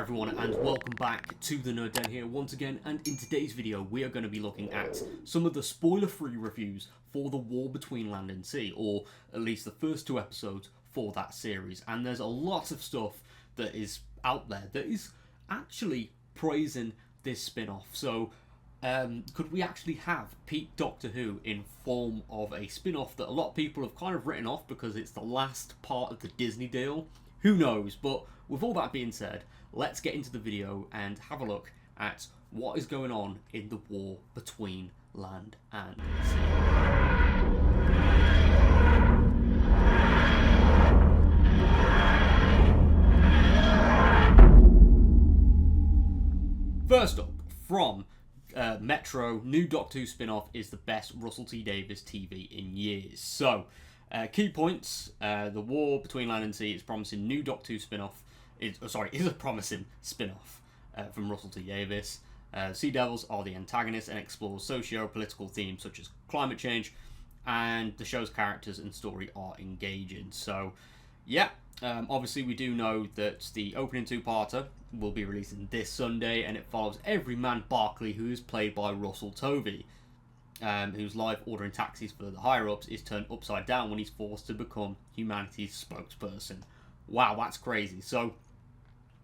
everyone, and welcome back to the Nerd Den here once again. And in today's video we are going to be looking at some of the spoiler-free reviews for The War Between Land and Sea, or at least the first two episodes for that series. And there's a lot of stuff that is out there that is actually praising this spin-off. So could we actually have peak Doctor Who in form of a spin-off that a lot of people have kind of written off because it's the last part of the Disney deal? Who knows? But with all that being said, let's get into the video and have a look at what is going on in the war between land and sea. First up, from Metro, new Doctor Who spin-off is the best Russell T Davies TV in years. So, key points: the War Between Land and Sea is promising new Doctor Who spin-off. Is a promising spin-off from Russell T Davies. Sea Devils are the antagonists and explore socio-political themes such as climate change, and the show's characters and story are engaging. So, yeah, obviously we do know that the opening two-parter will be releasing this Sunday, and it follows Everyman Barclay, who is played by Russell Tovey, whose life ordering taxis for the higher-ups is turned upside down when he's forced to become humanity's spokesperson. Wow, that's crazy. So,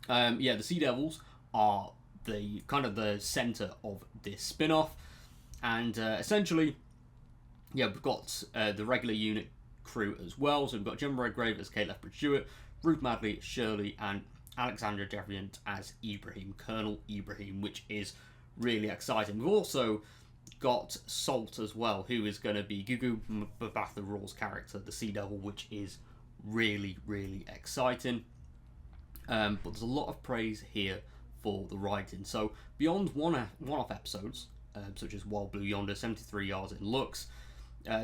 the Sea Devils are the kind of the centre of this spin-off, and essentially, we've got the regular unit crew as well. So we've got Gemma Redgrave as Kate Lethbridge-Stewart, Ruth Madley as Shirley, and Alexandra Deviant as Ibrahim, Colonel Ibrahim, which is really exciting. We've also got Salt as well, who is going to be Gugu Mbatha-Raw's character, the Sea Devil, which is really, really exciting. But there's a lot of praise here for the writing. So beyond one-off episodes, such as Wild Blue Yonder, 73 Yards in Lux,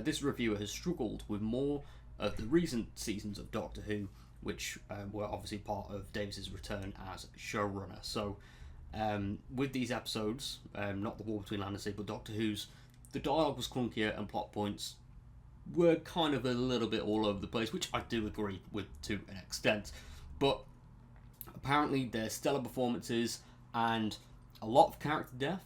this reviewer has struggled with more of the recent seasons of Doctor Who, which were obviously part of Davies' return as showrunner. So with these episodes, not The War Between Land and Sea, but Doctor Who's, the dialogue was clunkier and plot points were kind of a little bit all over the place, which I do agree with to an extent. But apparently there's stellar performances and a lot of character depth,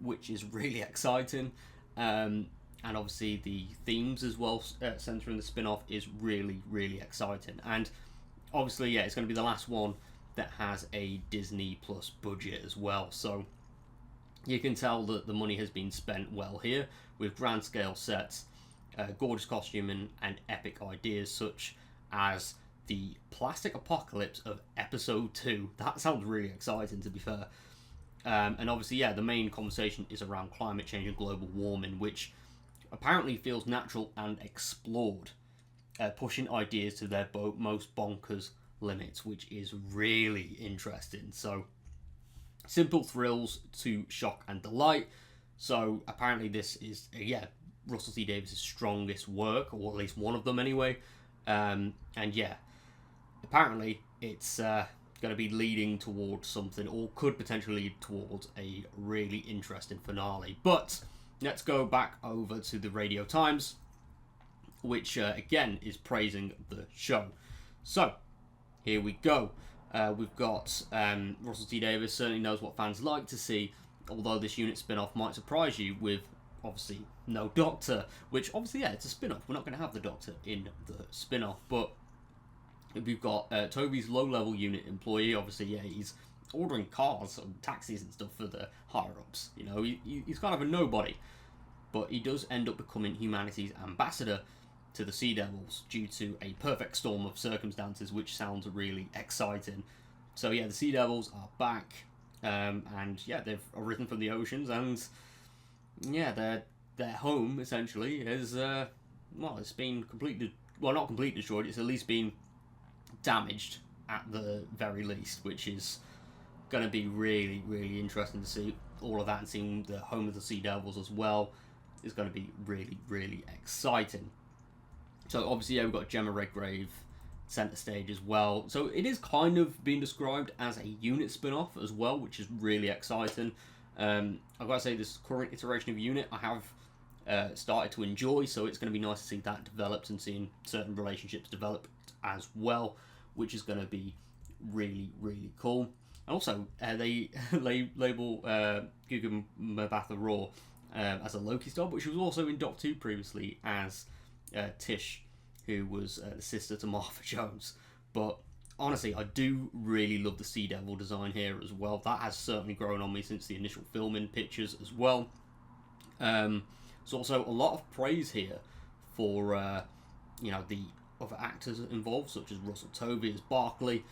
which is really exciting. And obviously the themes as well, centering the spin-off, is really, really exciting. And obviously, it's going to be the last one that has a Disney Plus budget as well. So you can tell that the money has been spent well here, with grand scale sets, gorgeous costuming, and epic ideas such as the plastic apocalypse of episode 2. That sounds really exciting, to be fair. And obviously, the main conversation is around climate change and global warming, which apparently feels natural and explored, pushing ideas to their most bonkers limits, which is really interesting. So, simple thrills to shock and delight. So, apparently this is, Russell T Davies' strongest work, or at least one of them anyway. Apparently it's going to be leading towards something, or could potentially lead towards a really interesting finale. But let's go back over to the Radio Times, which again is praising the show. So here we go. We've got Russell T Davies certainly knows what fans like to see, although this unit spin-off might surprise you with obviously no Doctor, which obviously it's a spin-off. We're not going to have the Doctor in the spin-off, but we've got Toby's low-level unit employee. Obviously, he's ordering cars and taxis and stuff for the higher-ups. You know, he's kind of a nobody, but he does end up becoming humanity's ambassador to the Sea Devils due to a perfect storm of circumstances, which sounds really exciting. So the Sea Devils are back, and they've arisen from the oceans, and their home essentially is it's been completely, well, not completely destroyed. It's at least been damaged at the very least, which is going to be really, really interesting to see all of that, and seeing the home of the Sea Devils as well is going to be really, really exciting. So obviously, we've got Gemma Redgrave centre stage as well. So it is kind of being described as a unit spin-off as well, which is really exciting. I've got to say, this current iteration of Unit I have started to enjoy, so it's going to be nice to see that developed and seeing certain relationships develop as well, which is going to be really, really cool. And also, they label Gugu Mbatha Raw as a Loki star, but she was also in Doctor Who previously as Tish, who was the sister to Martha Jones. But honestly, I do really love the Sea Devil design here as well. That has certainly grown on me since the initial filming pictures as well. There's also a lot of praise here for the other actors involved, such as Russell Tovey as Barclay.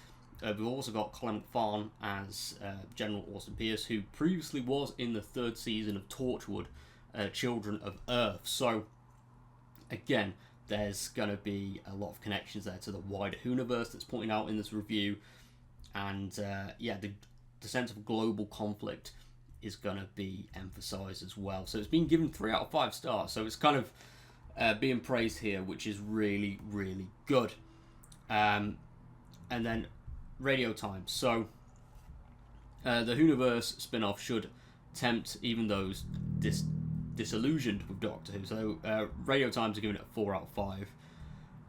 We've also got Colin McFarlane as General Austin Pierce, who previously was in the 3rd season of Torchwood, Children of Earth. So, again, there's going to be a lot of connections there to the wider Whoniverse that's pointing out in this review. And, the sense of global conflict is going to be emphasised as well. So it's been given 3 out of 5 stars. So it's kind of being praised here, which is really, really good. And then radio time. So the Whoniverse spin-off should tempt even those disillusioned with Doctor Who. So radio times are giving it a 4 out of 5.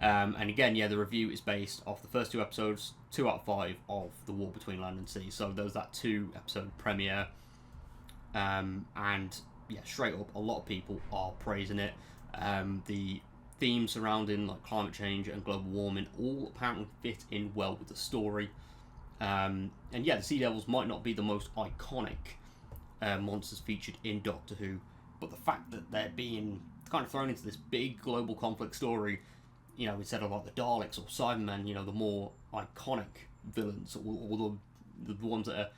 And again, the review is based off the first 2 episodes, 2 out of 5 of The War Between Land and Sea. So there's that 2-episode premiere. And straight up, a lot of people are praising it. The themes surrounding like climate change and global warming all apparently fit in well with the story. The Sea Devils might not be the most iconic monsters featured in Doctor Who, but the fact that they're being kind of thrown into this big global conflict story, instead of like the Daleks or Cybermen, the more iconic villains or the ones that are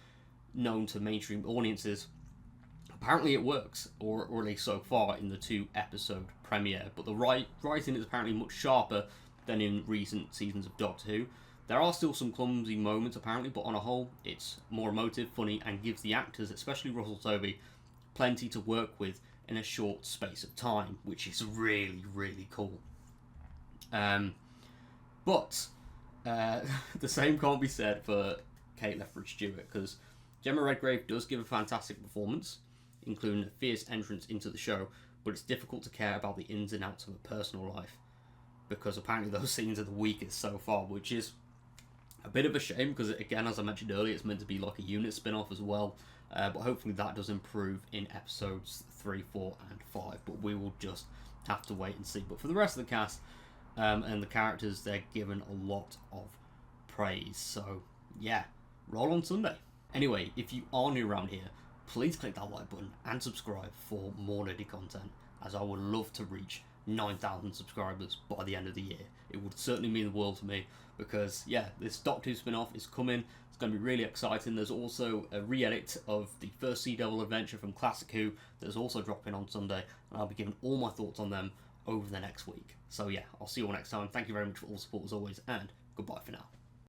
known to mainstream audiences, apparently it works, or at least so far in the 2-episode premiere. But the writing is apparently much sharper than in recent seasons of Doctor Who. There are still some clumsy moments apparently, but on a whole, it's more emotive, funny, and gives the actors, especially Russell Tovey, plenty to work with in a short space of time, which is really, really cool. But the same can't be said for Kate Lethbridge-Stewart, because Gemma Redgrave does give a fantastic performance, including a fierce entrance into the show, but it's difficult to care about the ins and outs of her personal life, because apparently those scenes are the weakest so far, which is a bit of a shame, because again, as I mentioned earlier, it's meant to be like a unit spin-off as well, but hopefully that does improve in episodes 3, 4 and 5, but we will just have to wait and see. But for the rest of the cast and the characters, they're given a lot of praise, so roll on Sunday. Anyway, if you are new around here, please click that like button and subscribe for more nerdy content, as I would love to reach 9,000 subscribers by the end of the year. It would certainly mean the world to me, because this Doctor Who spin-off is coming. It's going to be really exciting. There's also a re-edit of the first Sea Devil adventure from Classic Who that's also dropping on Sunday, and I'll be giving all my thoughts on them over the next week. So I'll see you all next time. Thank you very much for all the support as always, and goodbye for now.